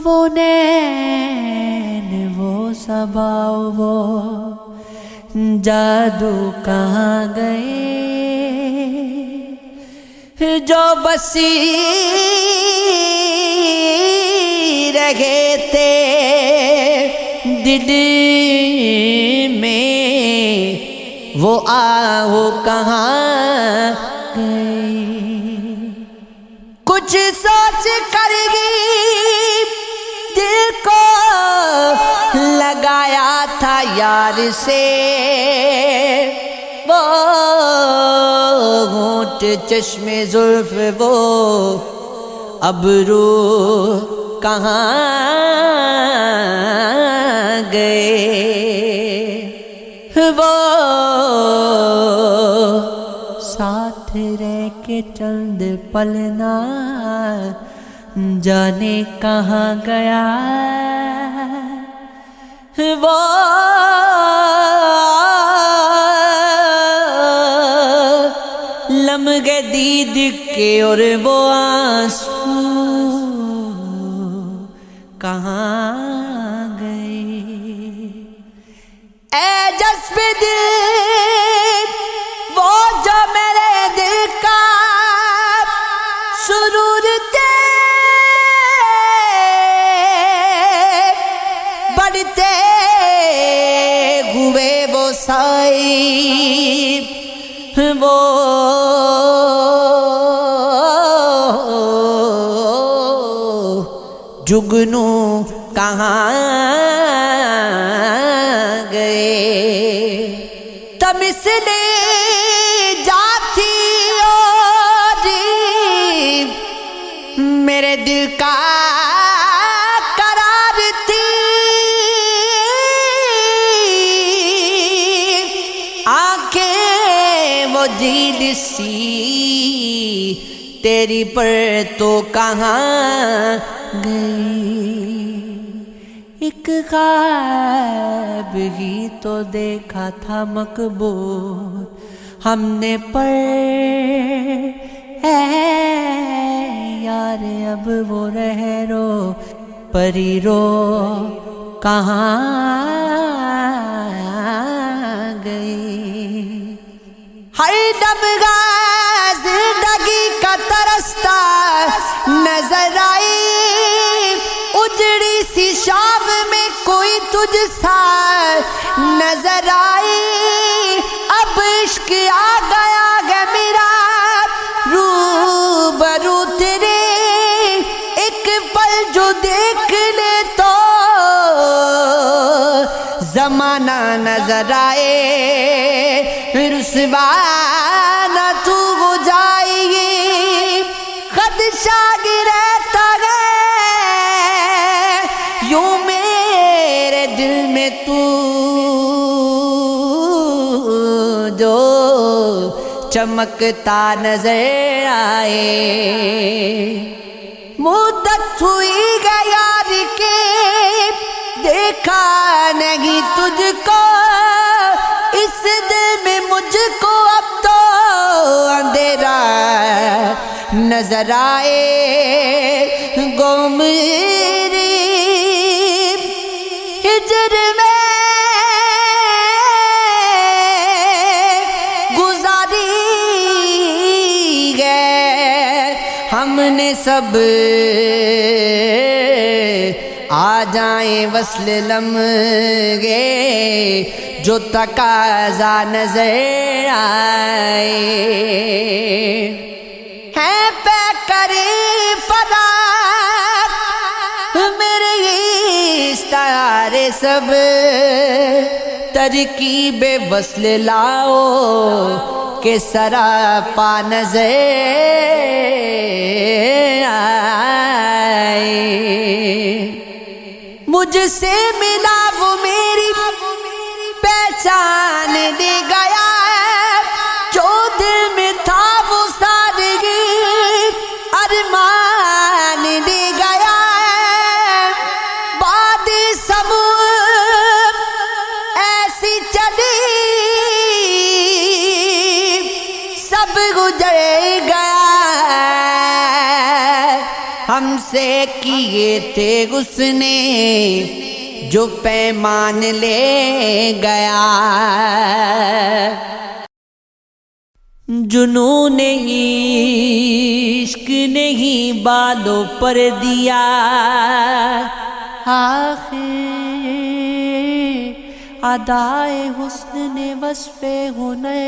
وہ نین وہ صبا وہ جادو کہاں گئے جو بسی رہے تھے دل میں وہ آہو کہاں گئے کچھ سوچ کر گی دل کو لگایا تھا یار سے وہ ہونٹ چشم زلف وہ ابرو کہاں گئے وہ ساتھ رہ کے چند پلنا جانے کہاں گیا وہ لمحے دید کے اور وہ آنسو کہاں گئے اے جذب دل وہ جو میرے دل کا سرور تھے بڑھتے ہوئے وہ سائے وہ جگنو کہاں گئے تمثل جاتی اور میرے دل کا قرار تھی آنکھیں وہ جھیل سی تیری پر تو کہاں گئی ایک خواب ہی تو دیکھا تھا مقبول ہم نے پر اے یار اب وہ رہ رو پری رو کہاں گئی ہر دم زندگی کا ترستا نظر آئی اجڑی سی شام میں کوئی تجھ سا نظر آئی اب عشق آ گیا ہے میرا روبرو تیرے ایک پل جو دیکھ لے تو زمانہ نظر آئے رسوا نہ تو ہو جائے گی خدشہ رہتا ہے یوں میرے دل میں تو جو چمکتا نظر آئے مدت ہوئی گا یار کے دیکھا نہیں تجھ کو اس دل میں مجھ کو اب تو اندھیرا نظر آئے گو میری ہجر میں گزاری گئے ہم نے سب آ جائیں وصل لمحے جو تقاضا نظر آئے ہے پہ کرے فراق میرے استعارے سب ترکیب وصل لاؤ کہ سراپا نظر آئے مجھ سے ملا وہ میری پہچان دے گیا جو دل میں تھا وہ سادگی ارمان دے گیا باد سبور ایسی چلی سب گزر گیا ہم سے سے کیے تھے اس نے جو پیمان لے گیا، جنون عشق نہیں بالوں پر دیا، آخر ادائے حسن نے وصف ہنر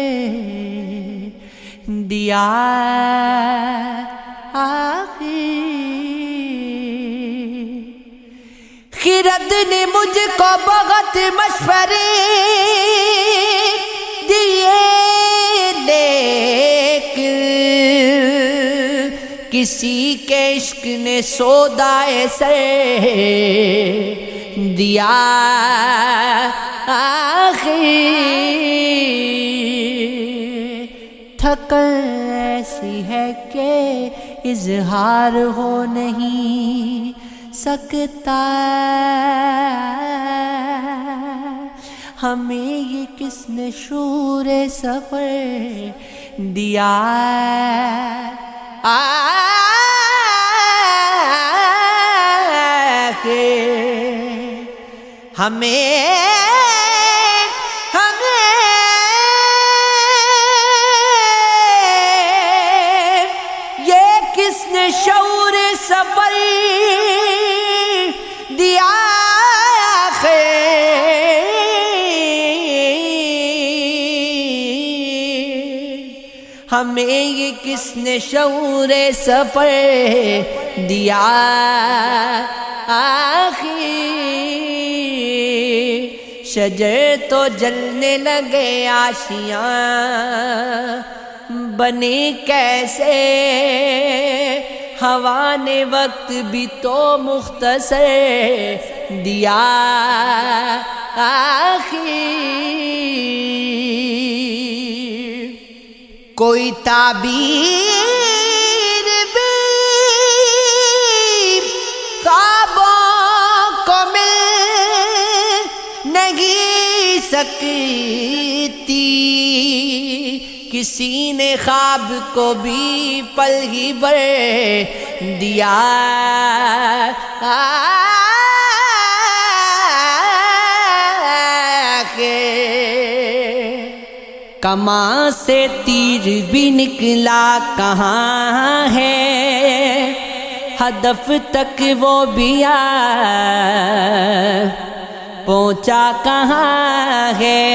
دیا، آخر خرد نے مجھ کو بہت مشورے دیے، لیکن کسی کے عشق نے سودائے سر دیا، آخر تھکن ایسی ہے کہ اظہار ہو نہیں سکتا، ہمیں یہ کس نے شور سفر دیا، ہمیں یہ کس نے شعور سفر دیا، ہمیں یہ کس نے شعور سفر دیا، آخر شجر تو جلنے لگے، آشیاں بنے کیسے، ہوا نے وقت بھی تو مختصر دیا، آخر کوئی تعبیر بھی خوابوں کو مل نہیں سکتی، کسی نے خواب کو بھی پل ہی بھر دیا، کماں سے تیر بھی نکلا کہاں ہے، ہدف تک وہ بھی پہنچا کہاں ہے،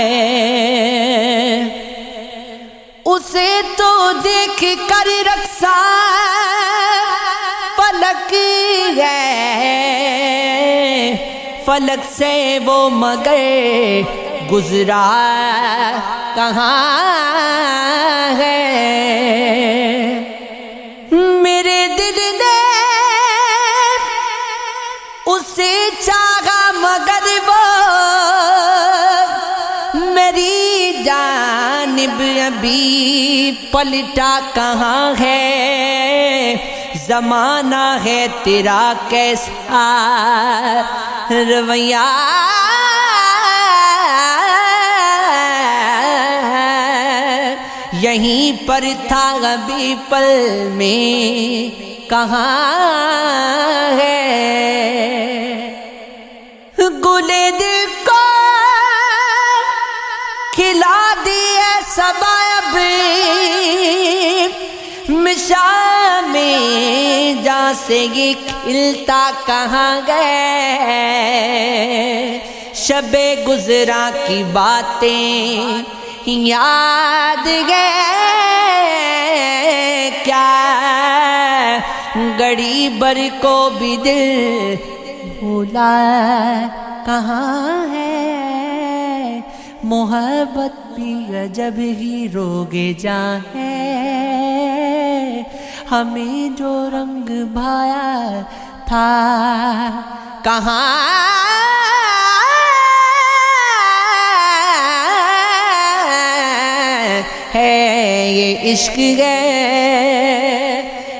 اسے تو دیکھ کر رقصاں فلک ہے، فلک سے وہ مگر گزرا کہاں ہے، میرے دل نے اسے چاہا مگر وہ میری جانب ابھی پلٹا کہاں ہے، زمانہ ہے تیرا کیسا رویہ، یہیں پر تھا ابھی پل میں کہاں ہے، گلے دل کو کھلا دیے صبا ابری، مشاع میں جہاں سے یہ کھلتا کہاں گئے، شب گزرا کی باتیں یاد گئے، کیا گڑی بر کو بھی دل بھولا کہاں ہے، محبت بھی عجب ہی روگے جاں ہے، ہمیں جو رنگ بھایا تھا کہاں ہے، یہ عشق ہے،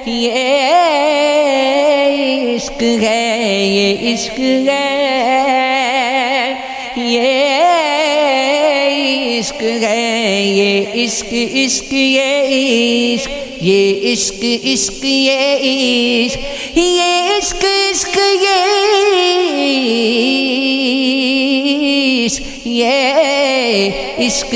یہ عشق ہے، یہ عشق ہے، یہ عشق ہے، یہ عشق عشق، یہ عشق، یہ عشق عشق، یہ عشق، یہ عشق عشق یہ عشق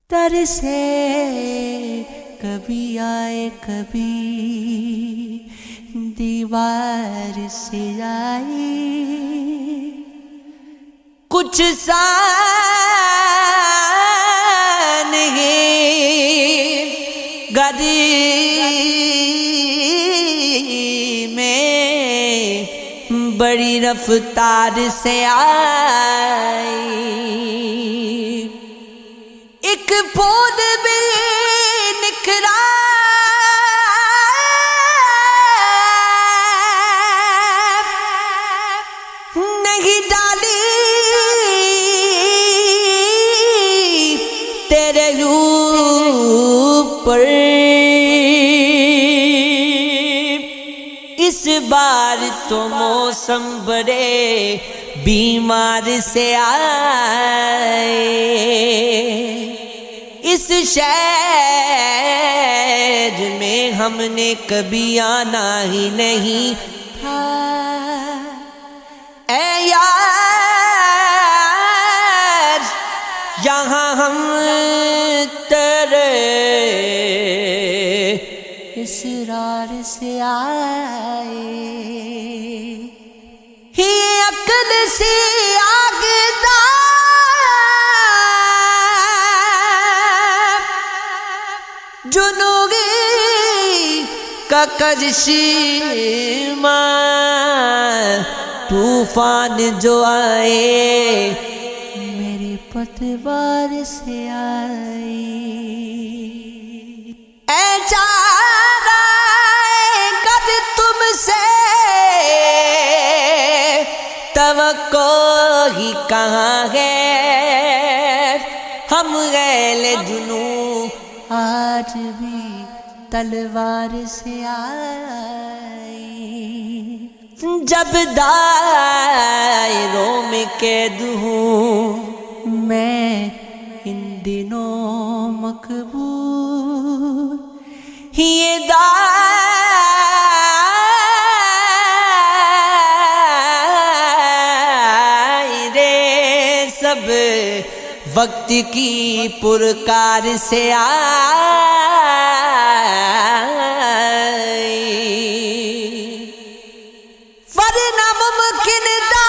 ترسے کبھی آئے کبھی دیوار سے آئی کچھ نہیں گدی میں بڑی رفتار سے آئی ایک پھول بھی نکھرا نہیں ڈالی تیرے روپ پر اس بار تو موسم بڑے بیمار سے آئے اس شہر میں ہم نے کبھی آنا ہی نہیں تھا اے یار یہاں ہم تیرے اصرار سے آئے ہی عقل سے آگتا جنوبی کا کجشیما طوفان جو آئے میری پتوار سے آئی اے چارہ قد تم سے توقع ہی کہاں ہے ہم غیل جنوں آج بھی تلوار سے آئی جب دائروں میں قید ہوں میں ان دنوں مقبول یہ دائرے سب وقت کی پرکار سے آئی ورنہ ممکن تھا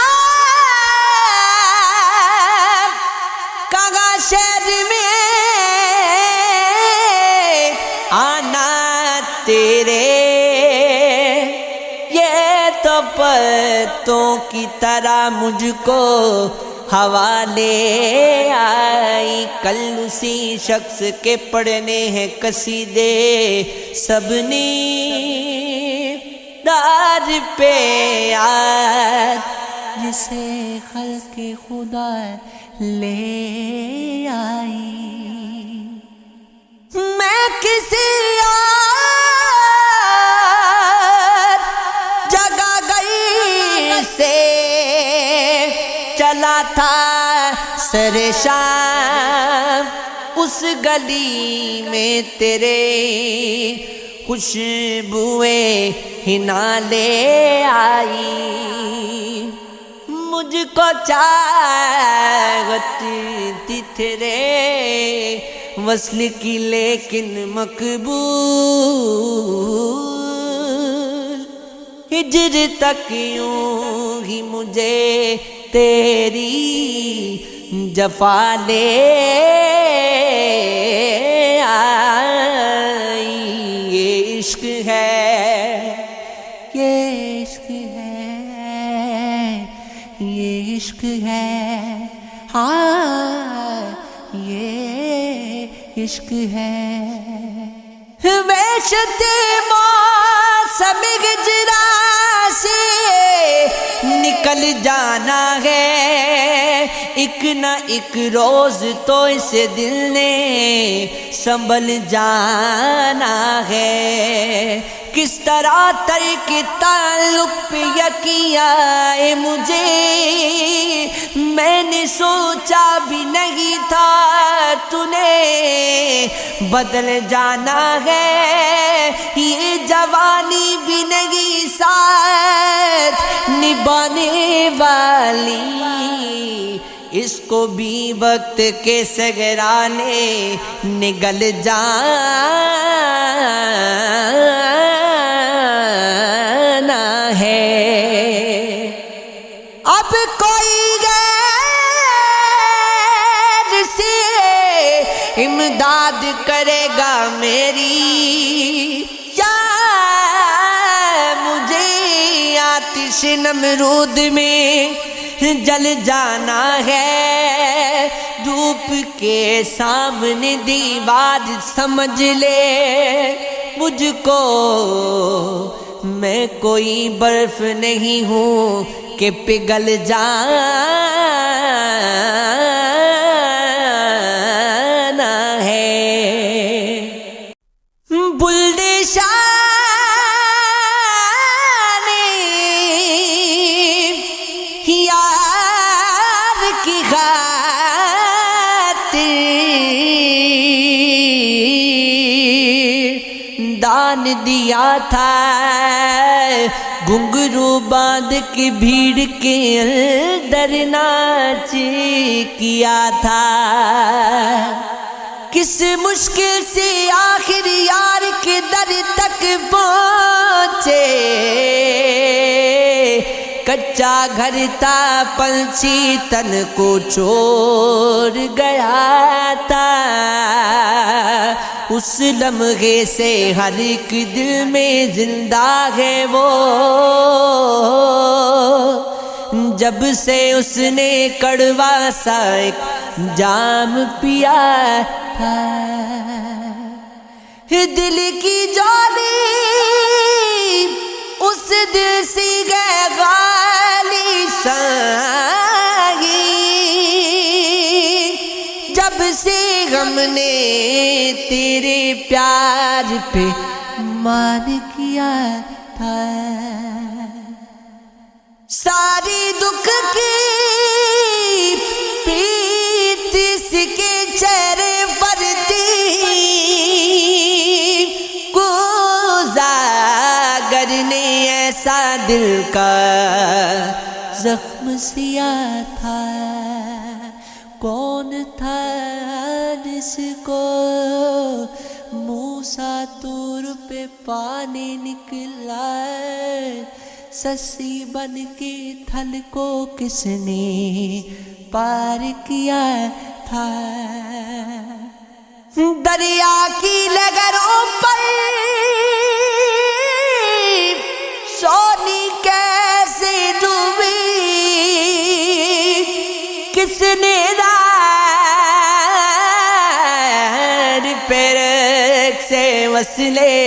کہاں شہر میں آنا تیرے یہ تو پتوں کی طرح مجھ کو حوالے آئی کل اسی شخص کے پڑھنے ہیں قصیدے سب نے دار پہ یاد جسے خلق خدا لے آئی میں کسی اور جگہ گئی سے چلا تھا سر شام اس گلی میں تیرے خوشبوئیں ہنا لے آئی مجھ کو چاہتی تھی تیرے وصل کی لیکن مقبول ہجر تک یوں ہی مجھے تیری جفا لے آئی یہ عشق ہے یہ عشق ہے یہ عشق ہے ہاں یہ عشق ہے وحشت موسم ہجرا سے نکل جانا ہے ایک نہ ایک روز تو اس دل نے سنبھل جانا ہے کس طرح ترک تعلق پہ یقین آئے مجھے، میں نے سوچا بھی نہیں تھا تو نے بدل جانا ہے، یہ جوانی بھی نہیں ساتھ نبھانے والی، اس کو بھی وقت کے سگرانے نگل جانا ہے۔ اب کوئی غیر سے امداد کرے گا میری، یا مجھے آتش نمرود میں جل جانا ہے، دھوپ کے سامنے دیوار سمجھ لے مجھ کو، میں کوئی برف نہیں ہوں کہ پگھل جانا ہے۔ بلد یار کی خاطر دان دیا تھا، گھنگرو باندھ کے بھیڑ کے اندر ناچ کیا تھا، کس مشکل سے آخر یار کے در تک پہنچے، کچا گھر تھا پنچھی تن کو چھوڑ گیا تھا، اس لمحے سے ہر ایک دل میں زندہ ہے وہ، جب سے اس نے کڑوا سا ایک جام پیا تھا، دل کی جولی اس دل سی گئے غالی سائی، جب سے غم نے تیرے پیار پہ مان کیا تھا، ساری دکھ کی پیت اس کے چہرے پر تھی، گوزاگر نے ایسا دل کا زخم سیا تھا، کون تھا جس کو موسیٰ طور پہ پانی نکلا، سسی بن کے تھل کو کس نے پار کیا تھا، دریا کی لہروں پر سونی کیسے ڈوبی، کس نے دار پیر سے وصلے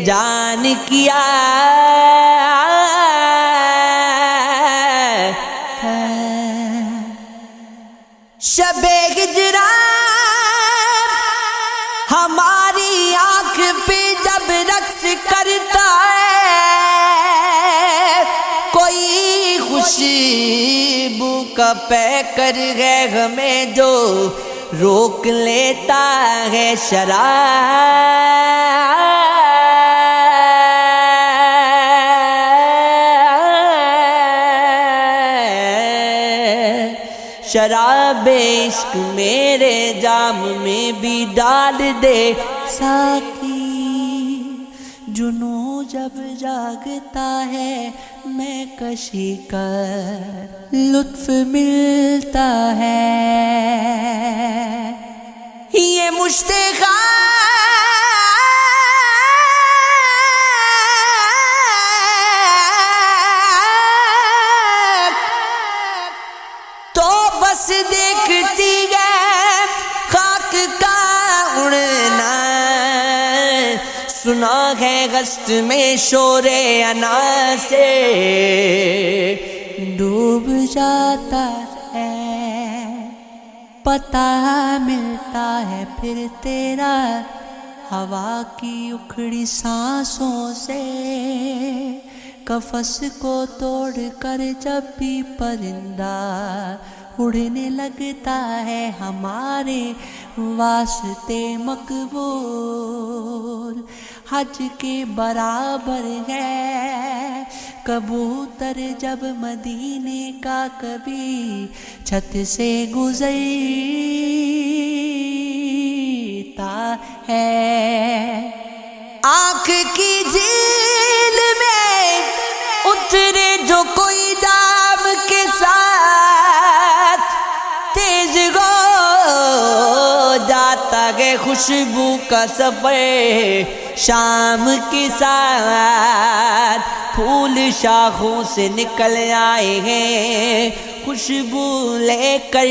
جان کیا، شب ہجران ہماری آنکھ پہ جب رقص کرتا ہے، کوئی خوشبو کا پیکر ہے ہمیں جو روک لیتا ہے شراب عشق میرے جام میں بھی ڈال دے ساقی، جنوں جب جاگتا ہے میں کشی کا لطف ملتا ہے، یہ مشتاق تو بس دیکھتی ہے خاک کا اڑنا، سنا ہے گشت میں شور انا سے ڈوب جاتا ہے، پتہ ملتا ہے پھر تیرا ہوا کی اکھڑی سانسوں سے قفس کو توڑ کر جب بھی پرندہ اڑنے لگتا ہے ہمارے واسطے مقبول حج کے برابر ہے کبوتر جب مدینے کا کبھی چھت سے گزرتا ہے آنکھ کی جھیل میں اترے جو کوئی دام کے ساتھ تیز گو جاتا ہے خوشبو کا سفر شام کے ساتھ پھول شاخوں سے نکل آئے ہیں خوشبو لے کر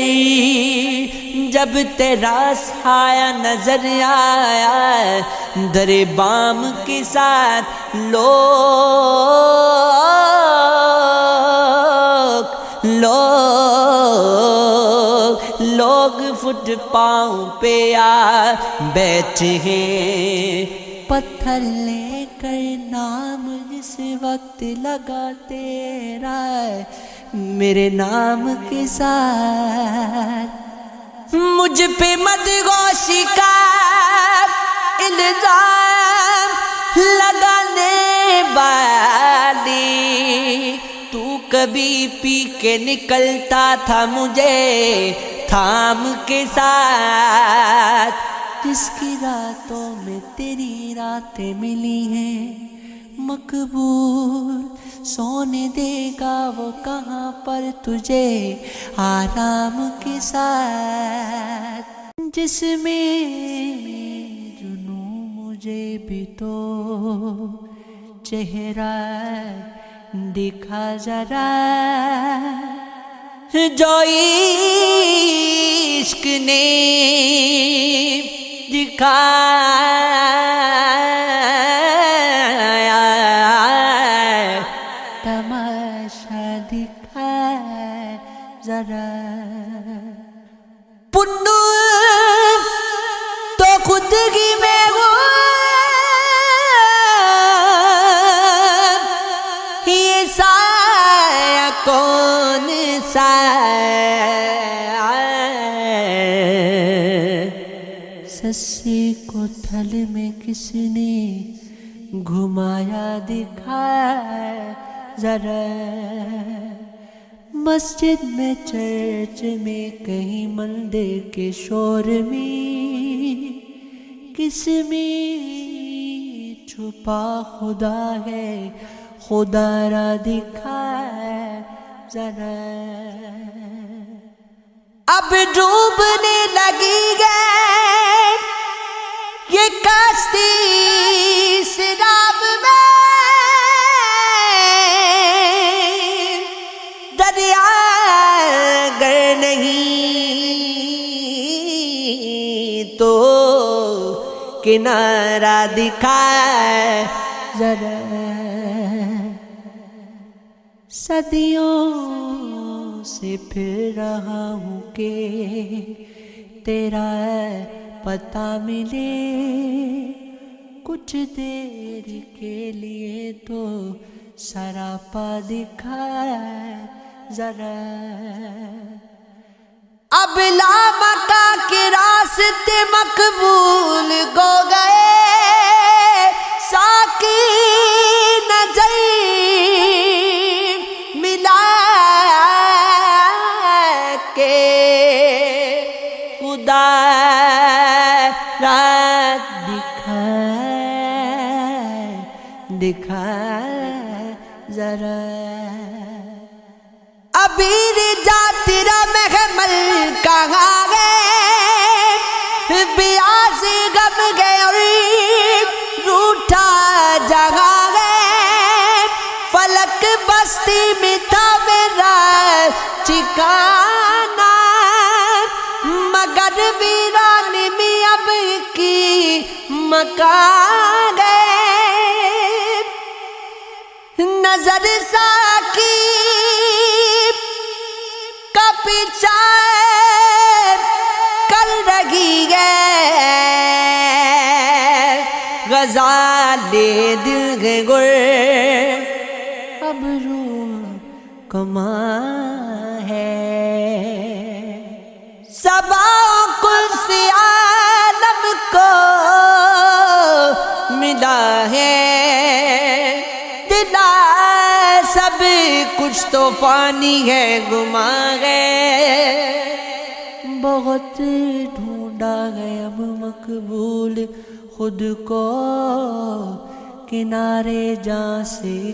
جب تیرا سایہ نظر آیا در بام کے ساتھ لوگ فٹ پاؤں پہ آ بیٹھے ہیں پتھر لے کر نام جس وقت لگا تیرا میرے نام کے ساتھ مجھ پہ مدغوشی کا الزام لگانے والی تو کبھی پی کے نکلتا تھا مجھے تھام کے ساتھ جس کی راتوں میں تیری راتیں ملی ہیں مقبول سونے دے گا وہ کہاں پر تجھے آرام کے ساتھ جس میں جنوں مجھے بھی تو چہرہ دکھا ذرا جو عشق نے دکھایا تماشا دکھا ذرا پنو تو خودگی میں وہ یہ سایہ کون سا سسے کو تھل میں کس نے گھمایا دکھایا ذرا مسجد میں چرچ میں کہیں مندر کے شور میں کس میں چھپا خدا ہے خدا را دکھائے ذرا اب ڈوبنے لگی گئے یہ کشتی سراب میں دریا گر نہیں تو کنارہ دکھائے ذرا صدیوں سے پھر رہا ہوں کہ تیرا پتہ ملے کچھ دیر کے لیے تو سراپا دکھائے ذرا اب لامکا کے راستے مقبول ہو گئے ساکی نظر ملا کے خدا رات دکھائے ذرا ابھی جا تیرا محمل کہاں گئے بیاس غم گئے اور روٹھا جگہ گئے فلک بستی میں تھا میرا ٹھکانا مگر ویران میں اب کی مکان گئے نظر ساکی کا پیچھا کر رہی ہے غزال دل ہے گر اب روح کماں ہے صبا کل سے عالم کو ملا ہے دلا سب کچھ تو فانی ہے گماں ہے بہت ڈھونڈا ہے اب مقبول خود کو کنارے جہاں سے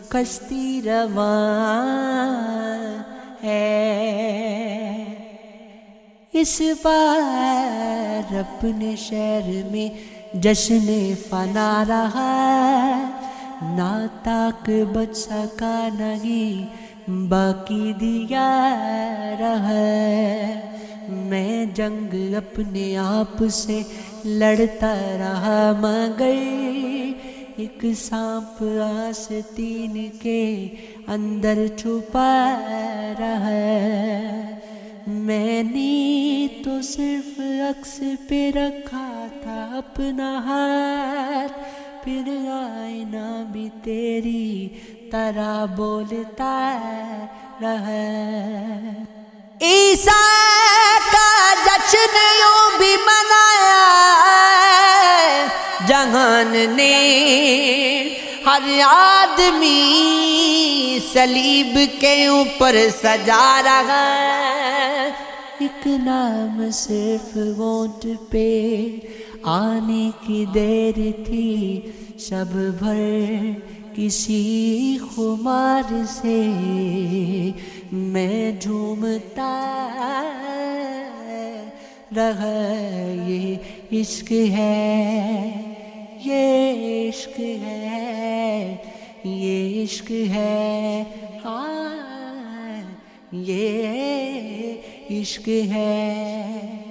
کشتی رواں ہے اس بار اپنے شہر میں جشن فنا رہا نا تاک بچ سکا نہیں باقی دیا رہا میں جنگ اپنے آپ سے لڑتا رہا مگر ایک سانپ آستین کے اندر چھپا رہا میں نے تو صرف عکس پہ رکھا تھا اپنا ہاتھ پھر آئینہ بھی تیری طرح بولتا رہا عیسیٰ کا جشن یوں بھی منایا جہان نے ہر آدمی صلیب کے اوپر سجا رہا ایک نام صرف ووٹ پہ آنے کی دیر تھی شب بھر کسی خمار سے میں جھومتا رہا یہ عشق ہے یہ عشق ہے یہ عشق ہے ہاں یہ عشق ہے